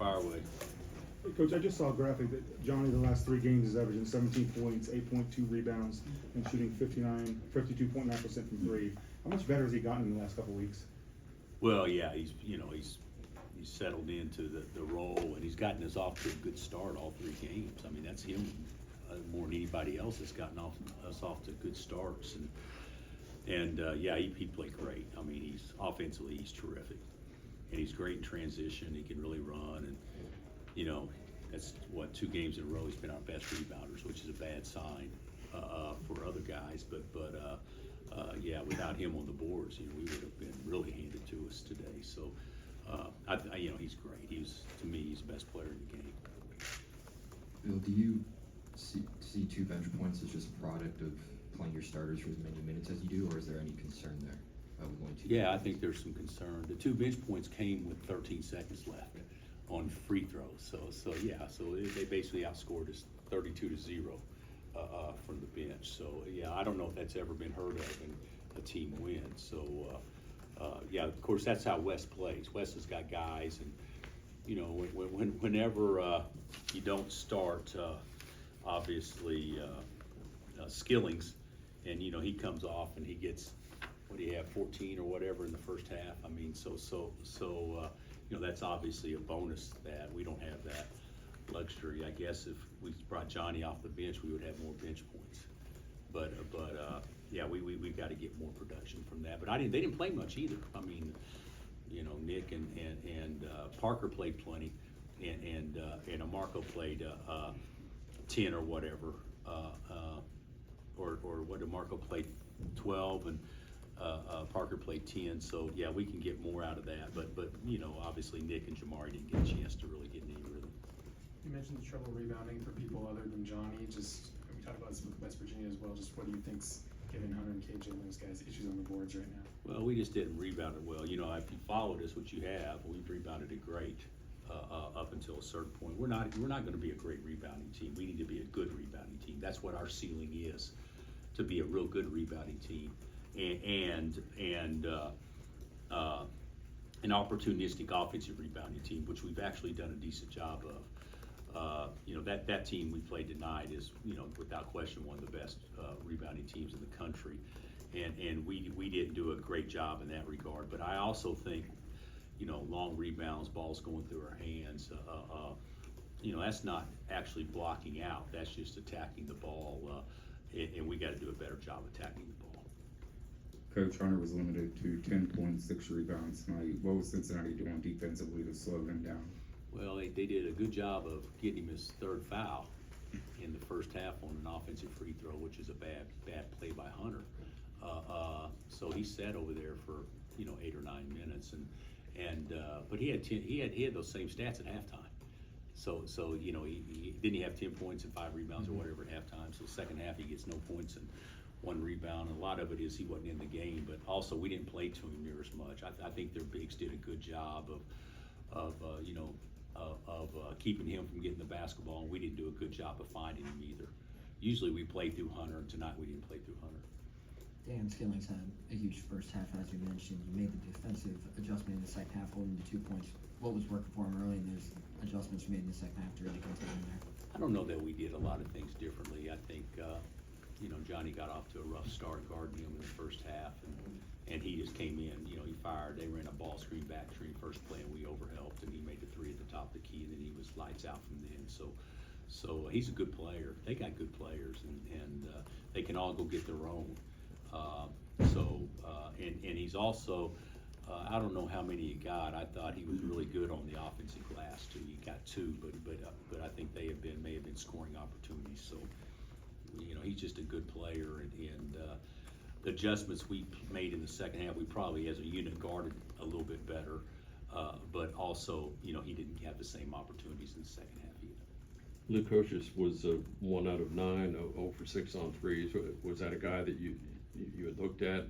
fire away. Hey, Coach, I just saw a graphic that Johnny the last 3 games is averaging 17 points, 8.2 rebounds, and shooting 52.9% from 3. How much better has he gotten in the last couple of weeks? Well, yeah, he's settled into the role, and he's gotten us off to a good start all 3 games. I mean, that's him more than anybody else has gotten us off to good starts, and yeah, he played great. I mean, he's offensively he's terrific, and he's great in transition. He can really run, and that's what 2 games in a row he's been our best rebounders, which is a bad sign for other guys. But yeah, without him on the boards, we would have been really handed to us today. So he's great. To me, he's the best player in the game. Bill, do you see 2 bench points as just a product of playing your starters for as many minutes as you do, or is there any concern there with going 2? Yeah, I think there's some concern. The 2 bench points came with 13 seconds left on free throws. So they basically outscored us 32-0 from the bench. So yeah, I don't know if that's ever been heard of in a team win. So yeah, of course that's how West plays. West has got guys, and whenever you don't start obviously Skillings, and he comes off and he gets, what do you have, 14 or whatever in the first half. I mean, so that's obviously a bonus that we don't have that luxury. I guess if we brought Johnny off the bench, we would have more bench points. But yeah, we've got to get more production from that. But they didn't play much either. I mean, Nick and Parker played plenty, and Marco played 10 or whatever, or what did Marco play 12 and Parker played 10. So yeah, we can get more out of that. But obviously Nick and Jamari didn't get a chance to really get in any rhythm. You mentioned the trouble rebounding for people other than Johnny. Just we talked about this with West Virginia as well. Just what do you think's giving Hunter and KJ and those guys issues on the boards right now? Well, we just didn't rebound it well. If you followed us, which you have, we've rebounded it great up until a certain point. We're not going to be a great rebounding team. We need to be a good rebounding team. That's what our ceiling is, to be a real good rebounding team, and an opportunistic offensive rebounding team, which we've actually done a decent job of. That team we played tonight is, without question, one of the best rebounding teams in the country, and we didn't do a great job in that regard. But I also think, long rebounds, balls going through our hands, that's not actually blocking out. That's just attacking the ball, and we got to do a better job attacking the ball. Coach, Hunter was limited to 10.6 rebounds tonight. What was Cincinnati doing defensively to slow him down? Well, they did a good job of getting him his 3rd foul in the first half on an offensive free throw, which is a bad play by Hunter. So he sat over there for 8 or 9 minutes, but he had those same stats at halftime. So he didn't have 10 points and 5 rebounds or whatever at halftime. So second half he gets no points and 1 rebound. And a lot of it is he wasn't in the game, but also we didn't play to him near as much. I think their bigs did a good job of keeping him from getting the basketball, and we didn't do a good job of finding him either. Usually we play through Hunter, and tonight we didn't play through Hunter. Dan Skillings had a huge first half, as you mentioned. You made the defensive adjustment in the second half, holding to 2 points. What was working for him early, and there's adjustments made in the second half to really continue there? I don't know that we did a lot of things differently. I think, Johnny got off to a rough start guarding him in the first half, and he just came in. He fired. They ran a ball screen, back screen, first play, and we overhelped, and he made the 3 at the top of the key, and then he was lights out from then. So he's a good player. They got good players, and they can all go get their own. And he's also, I don't know how many he got. I thought he was really good on the offensive glass too. He got 2, but I think may have been scoring opportunities. So he's just a good player, and the adjustments we made in the second half, we probably as a unit guarded a little bit better, but also he didn't have the same opportunities in the second half either. Lukosius was 1 out of 9, 0 for 6 on threes. Was that a guy that you had looked at,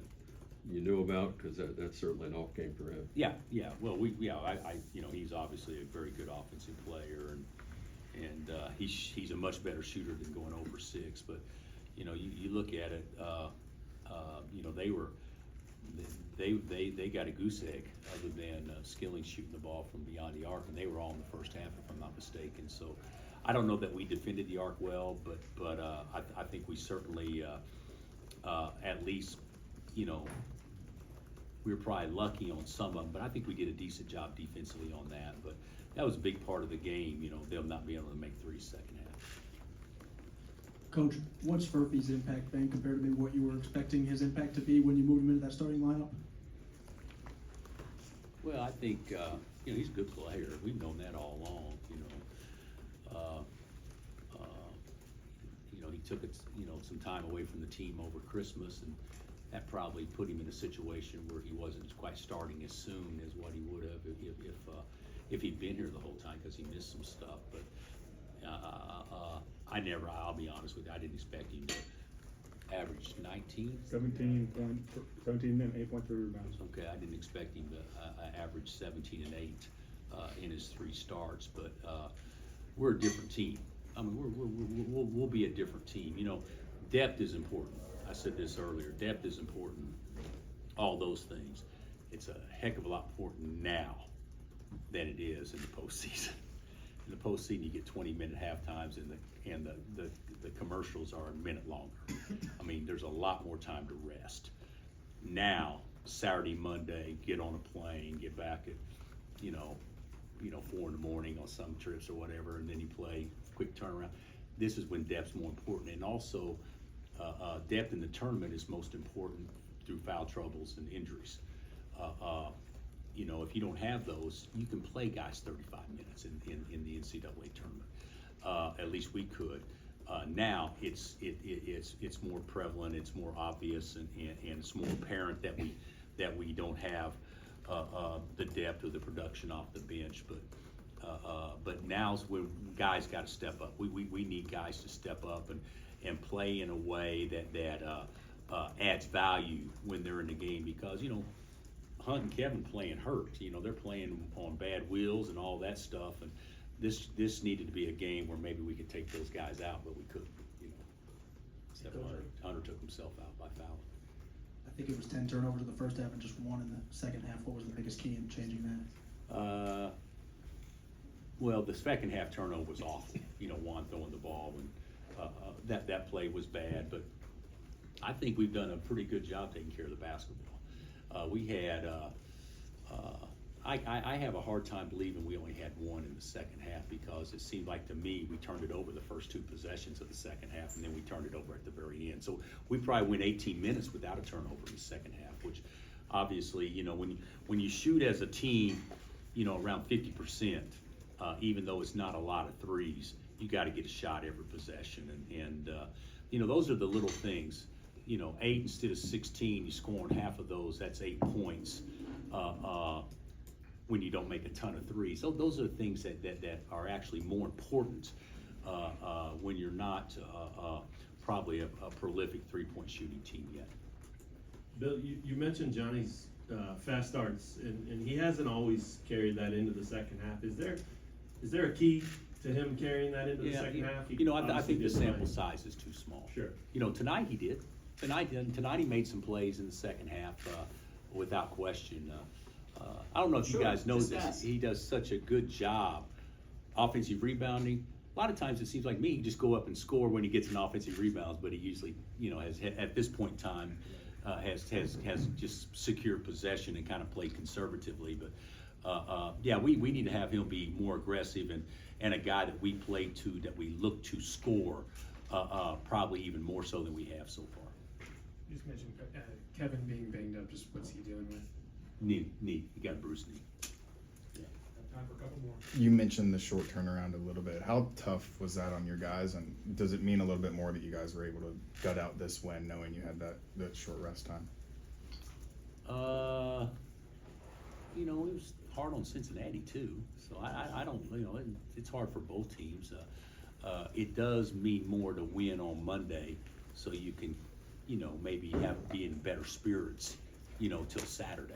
you knew about? Because that's certainly an off game for him. Yeah. Well, he's obviously a very good offensive player, and he's a much better shooter than going 0 for 6. But you look at it, they got a goose egg other than Skilling shooting the ball from beyond the arc, and they were all in the first half, if I'm not mistaken. So I don't know that we defended the arc well, but I think we certainly at least, you know, we were probably lucky on some of them, but I think we did a decent job defensively on that. But that was a big part of the game, you know, them not being able to make threes second half. Coach, what's Furphy's impact been compared to maybe what you were expecting his impact to be when you moved him into that starting lineup? Well, I think, you know, he's a good player. We've known that all along, you know. You know, he took it, you know, some time away from the team over Christmas, and that probably put him in a situation where he wasn't quite starting as soon as what he would have if he'd been here the whole time, because he missed some stuff. But I'll be honest with you, I didn't expect him to average 19. 17 and 8.3 rebounds. Okay, I didn't expect him to average 17 and 8 in his 3 starts, but we're a different team. I mean, we'll be a different team. You know, depth is important. I said this earlier. Depth is important. All those things. It's a heck of a lot important now than it is in the postseason. In the postseason, you get 20-minute half times, and the commercials are a minute longer. I mean, there's a lot more time to rest. Now, Saturday, Monday, get on a plane, get back at, you know, 4 in the morning on some trips or whatever, and then you play quick turnaround. This is when depth's more important, and also depth in the tournament is most important through foul troubles and injuries. You know, if you don't have those, you can play guys 35 minutes in the NCAA tournament. At least we could. Now it's more prevalent, it's more obvious, and it's more apparent that we don't have the depth or the production off the bench. But now's when guys got to step up. We need guys to step up and play in a way that adds value when they're in the game, because, you know, Hunt and Kevin playing hurt. You know, they're playing on bad wheels and all that stuff, and this needed to be a game where maybe we could take those guys out, but we couldn't. You know, except Hunter took himself out by fouling. I think it was 10 turnovers in the first half and just 1 in the second half. What was the biggest key in changing that? Well, the second half turnover was awful. You know, Juan throwing the ball, and that play was bad. But I think we've done a pretty good job taking care of the basketball. We had, I have a hard time believing we only had 1 in the second half, because it seemed like to me we turned it over the first 2 possessions of the second half, and then we turned it over at the very end. So we probably went 18 minutes without a turnover in the second half, which obviously, you know, when you shoot as a team, you know, around 50%, even though it's not a lot of threes, you got to get a shot every possession, and you know, those are the little things. You know, 8 instead of 16, you scoring half of those, that's 8 points when you don't make a ton of threes. So those are the things that are actually more important when you're not probably a prolific three-point shooting team yet. Bill, you mentioned Johnny's fast starts, and he hasn't always carried that into the second half. Is there a key to him carrying that into the second half? You know, I think the sample size is too small. Sure. You know, tonight he did. Tonight he made some plays in the second half, without question. I don't know if you guys know this. He does such a good job offensive rebounding. A lot of times it seems like me, he just go up and score when he gets an offensive rebounds, but he usually, you know, has at this point in time has just secured possession and kind of played conservatively. But yeah, we need to have him be more aggressive and a guy that we play to, that we look to score, probably even more so than we have so far. You just mentioned Kevin being banged up. Just what's he dealing with? Knee. He got a bruised knee. Time for a couple more. You mentioned the short turnaround a little bit. How tough was that on your guys, and does it mean a little bit more that you guys were able to gut out this win, knowing you had that short rest time? You know, it was hard on Cincinnati too. So I don't, you know, it's hard for both teams. It does mean more to win on Monday, so you can, you know, maybe be in better spirits, you know, till Saturday.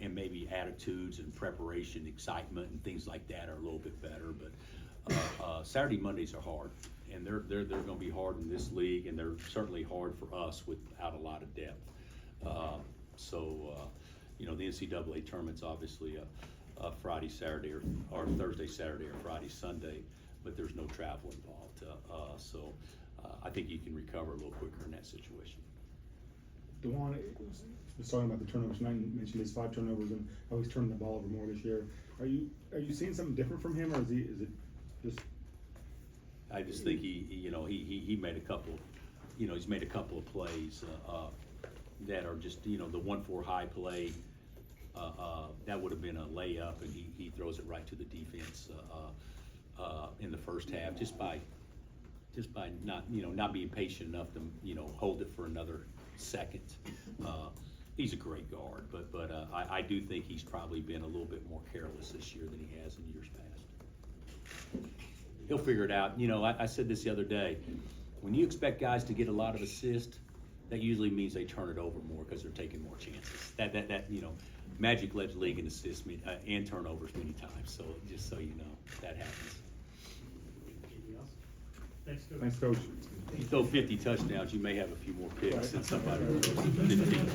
And maybe attitudes and preparation, excitement and things like that are a little bit better. But Saturday, Mondays are hard, and they're going to be hard in this league, and they're certainly hard for us without a lot of depth. You know, the NCAA tournament's obviously a Friday, Saturday, or Thursday, Saturday, or Friday, Sunday, but there's no travel involved. I think you can recover a little quicker in that situation. DeJuan was talking about the turnovers tonight, and mentioned his 5 turnovers and how he's turning the ball over more this year. Are you seeing something different from him, or is it just? I just think he made a couple, he's made a couple of plays that are just, the 1-4 high play, that would have been a layup, and he throws it right to the defense in the first half, just by not being patient enough to, hold it for another second. He's a great guard, but I do think he's probably been a little bit more careless this year than he has in years past. He'll figure it out. I said this the other day. When you expect guys to get a lot of assists, that usually means they turn it over more because they're taking more chances. That Magic led the league in assists and turnovers many times. So just so you know, that happens. Anything else? Thanks, Coach. Thanks, Coach. You throw 50 touchdowns, you may have a few more picks than somebody who throws 15.